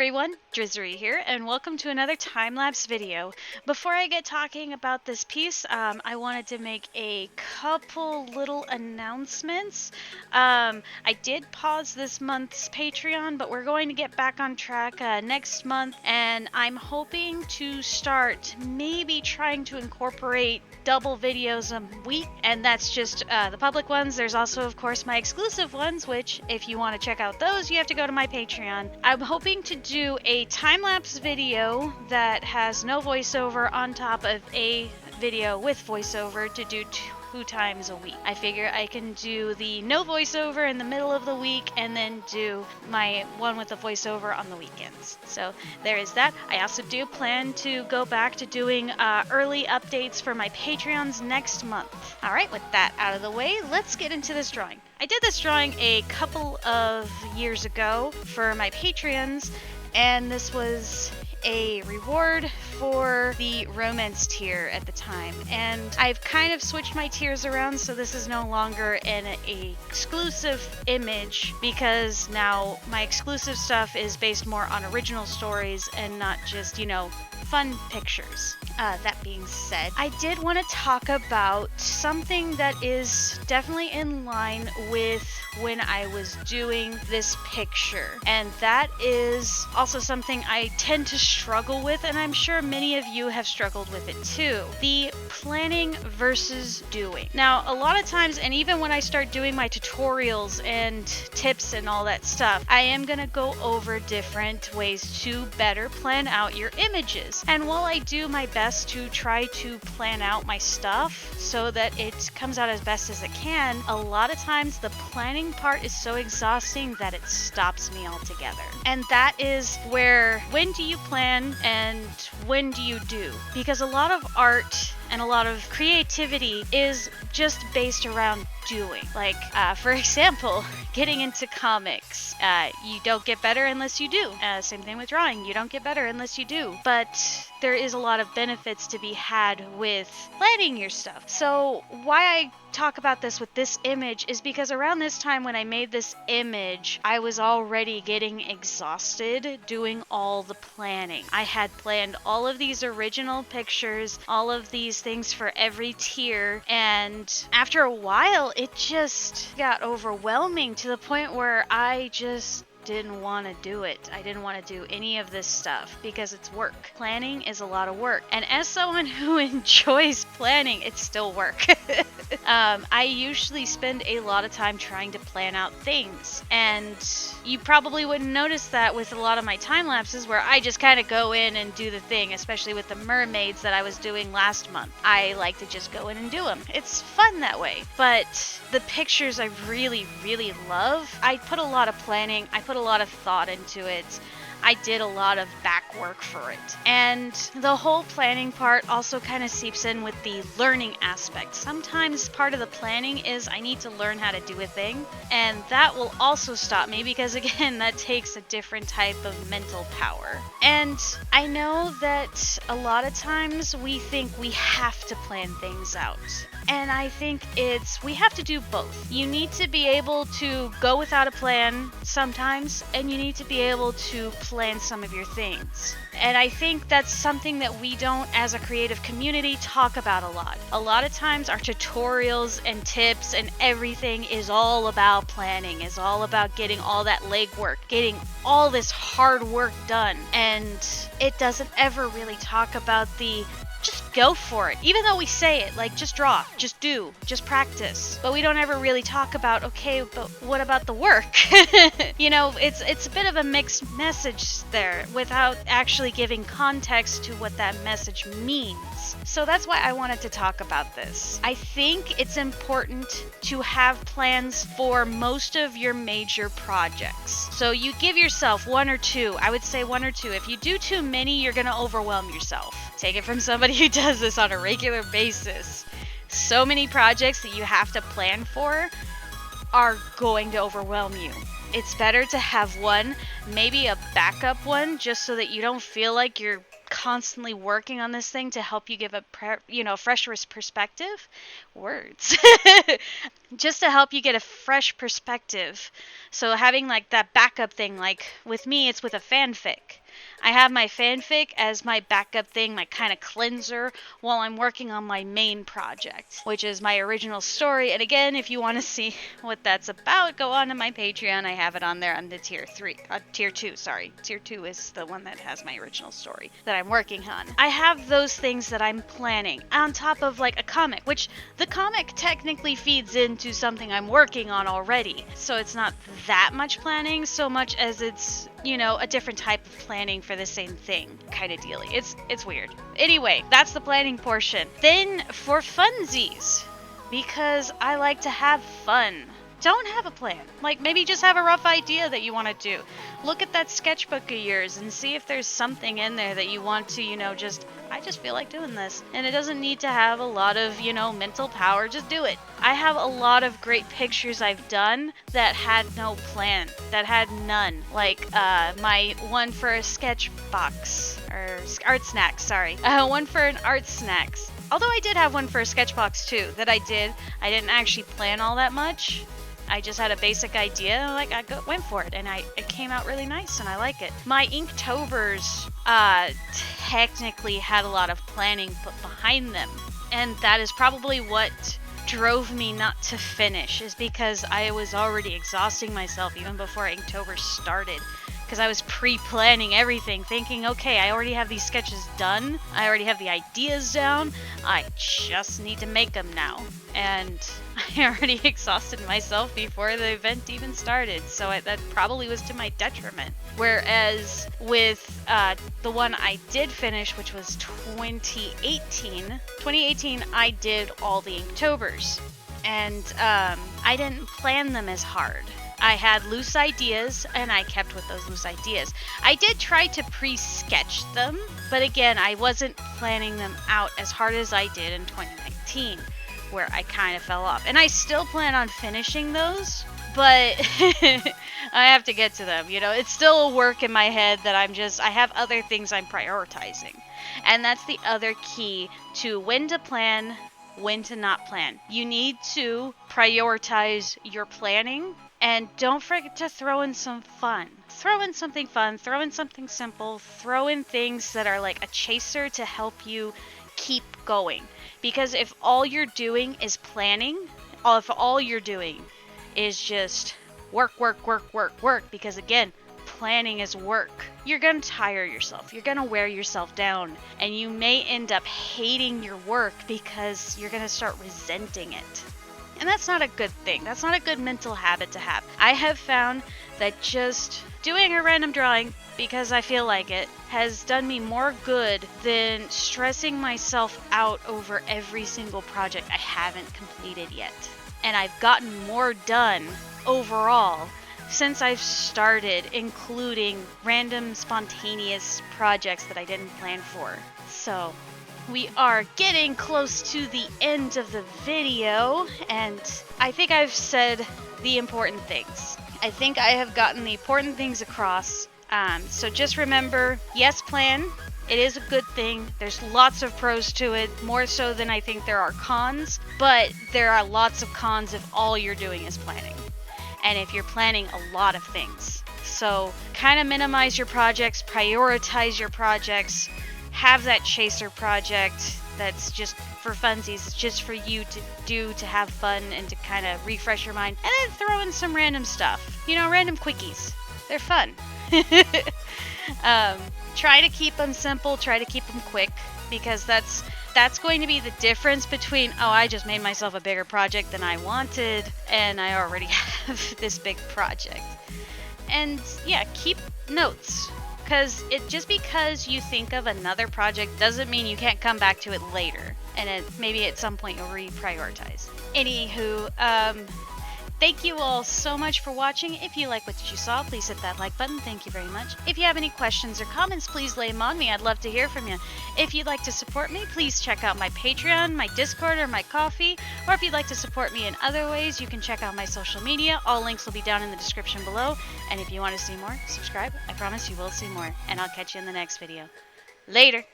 everyone, Drizzerey here, and welcome to another time-lapse video. Before I get talking about this piece, I wanted to make a couple little announcements. I did pause this month's Patreon, but we're going to get back on track next month, and I'm hoping to start maybe trying to incorporate double videos a week, and that's just the public ones. There's also, of course, my exclusive ones, which if you want to check out those, you have to go to my Patreon. I'm hoping to do a time-lapse video that has no voiceover on top of a video with voiceover to do 2 times a week. I figure I can do the no voiceover in the middle of the week and then do my one with the voiceover on the weekends. So there is that. I also do plan to go back to doing early updates for my Patreons next month. Alright, with that out of the way, let's get into this drawing. I did this drawing a couple of years ago for my Patreons, and this was a reward for the romance tier at the time, and I've kind of switched my tiers around, so this is no longer an exclusive image because now my exclusive stuff is based more on original stories and not just, fun pictures. That being said, I did want to talk about something that is definitely in line with when I was doing this picture, and that is also something I tend to struggle with, and I'm sure many of you have struggled with it too. The planning versus doing. Now, a lot of times, and even when I start doing my tutorials and tips and all that stuff, I am going to go over different ways to better plan out your images. And while I do my best to try to plan out my stuff so that it comes out as best as it can, a lot of times the planning part is so exhausting that it stops me altogether. And that is where, when do you plan and when do you do? Because a lot of art and a lot of creativity is just based around doing. Like, for example, getting into comics. You don't get better unless you do. Same thing with drawing. You don't get better unless you do. But there is a lot of benefits to be had with planning your stuff. So why I talk about this with this image is because around this time when I made this image, I was already getting exhausted doing all the planning. I had planned all of these original pictures, all of these things for every tier, and after a while it just got overwhelming to the point where I just didn't want to do it. I didn't want to do any of this stuff because it's work. Planning is a lot of work. And as someone who enjoys planning, it's still work. I usually spend a lot of time trying to plan out things. And you probably wouldn't notice that with a lot of my time lapses where I just kind of go in and do the thing, especially with the mermaids that I was doing last month. I like to just go in and do them. It's fun that way. But the pictures I really, really love, I put a lot of planning. I put a lot of thought into it. I did a lot of back work for it. And the whole planning part also kind of seeps in with the learning aspect. Sometimes part of the planning is I need to learn how to do a thing, and that will also stop me because, again, that takes a different type of mental power. And I know that a lot of times we think we have to plan things out. And I think we have to do both. You need to be able to go without a plan sometimes, and you need to be able to plan some of your things. And I think that's something that we don't, as a creative community, talk about a lot. A lot of times our tutorials and tips and everything is all about planning, is all about getting all that legwork, getting all this hard work done. And it doesn't ever really talk about the just go for it. Even though we say it, like, just draw, just do, just practice. But we don't ever really talk about, okay, but what about the work? It's a bit of a mixed message there without actually giving context to what that message means. So that's why I wanted to talk about this. I think it's important to have plans for most of your major projects. So you give yourself 1 or 2. I would say 1 or 2. If you do too many, you're going to overwhelm yourself. Take it from somebody who does this on a regular basis. So many projects that you have to plan for are going to overwhelm you. It's better to have one, maybe a backup one, just so that you don't feel like you're constantly working on this thing to help you give a fresh perspective. Words. Just to help you get a fresh perspective. So having like that backup thing, like with me, it's with a fanfic. I have my fanfic as my backup thing, my kind of cleanser, while I'm working on my main project, which is my original story. And again, if you want to see what that's about, go on to my Patreon. I have it on there on the tier 2, sorry. Tier 2 is the one that has my original story that I'm working on. I have those things that I'm planning on top of like a comic, which the comic technically feeds into something I'm working on already. So it's not that much planning so much as it's, a different type of planning for the same thing kind of dealy. It's weird. Anyway, that's the planning portion. Then for funsies, because I like to have fun. Don't have a plan. Like, maybe just have a rough idea that you want to do. Look at that sketchbook of yours and see if there's something in there that you want to, I just feel like doing this. And it doesn't need to have a lot of, mental power. Just do it. I have a lot of great pictures I've done that had no plan, that had none. Like, my one for a sketch box, or art snacks, sorry. One for an art snacks. Although I did have one for a sketch box too, that I didn't actually plan all that much. I just had a basic idea, went for it, and it came out really nice, and I like it. My Inktober's technically had a lot of planning put behind them, and that is probably what drove me not to finish, is because I was already exhausting myself even before Inktober started. Because I was pre-planning everything, thinking, okay, I already have these sketches done. I already have the ideas down. I just need to make them now. And I already exhausted myself before the event even started. So that probably was to my detriment. Whereas with the one I did finish, which was 2018, I did all the Inktober's. And I didn't plan them as hard. I had loose ideas, and I kept with those loose ideas. I did try to pre-sketch them, but again, I wasn't planning them out as hard as I did in 2019, where I kind of fell off. And I still plan on finishing those, but I have to get to them. It's still a work in my head that I have other things I'm prioritizing. And that's the other key to when to plan, when to not plan. You need to prioritize your planning. And don't forget to throw in some fun. Throw in something fun, throw in something simple, throw in things that are like a chaser to help you keep going. Because if all you're doing is planning, if all you're doing is just work, because again, planning is work, you're going to tire yourself. You're going to wear yourself down. And you may end up hating your work because you're going to start resenting it. And that's not a good thing. That's not a good mental habit to have. I have found that just doing a random drawing because I feel like it has done me more good than stressing myself out over every single project I haven't completed yet. And I've gotten more done overall since I've started including random spontaneous projects that I didn't plan for. So we are getting close to the end of the video, and I think I've said the important things. I think I have gotten the important things across. So just remember, yes, plan. It is a good thing. There's lots of pros to it, more so than I think there are cons, but there are lots of cons if all you're doing is planning. And if you're planning a lot of things. So kind of minimize your projects, prioritize your projects. Have that chaser project that's just for funsies. It's just for you to do, to have fun and to kind of refresh your mind. And then throw in some random stuff. Random quickies. They're fun. Try to keep them simple. Try to keep them quick. Because that's going to be the difference between, I just made myself a bigger project than I wanted. And I already have this big project. And yeah, keep notes. Because because you think of another project doesn't mean you can't come back to it later. And maybe at some point you'll reprioritize. Anywho, thank you all so much for watching. If you like what you saw, please hit that like button. Thank you very much. If you have any questions or comments, please lay them on me. I'd love to hear from you. If you'd like to support me, please check out my Patreon, my Discord, or my Ko-fi. Or if you'd like to support me in other ways, you can check out my social media. All links will be down in the description below. And if you want to see more, subscribe. I promise you will see more. And I'll catch you in the next video. Later!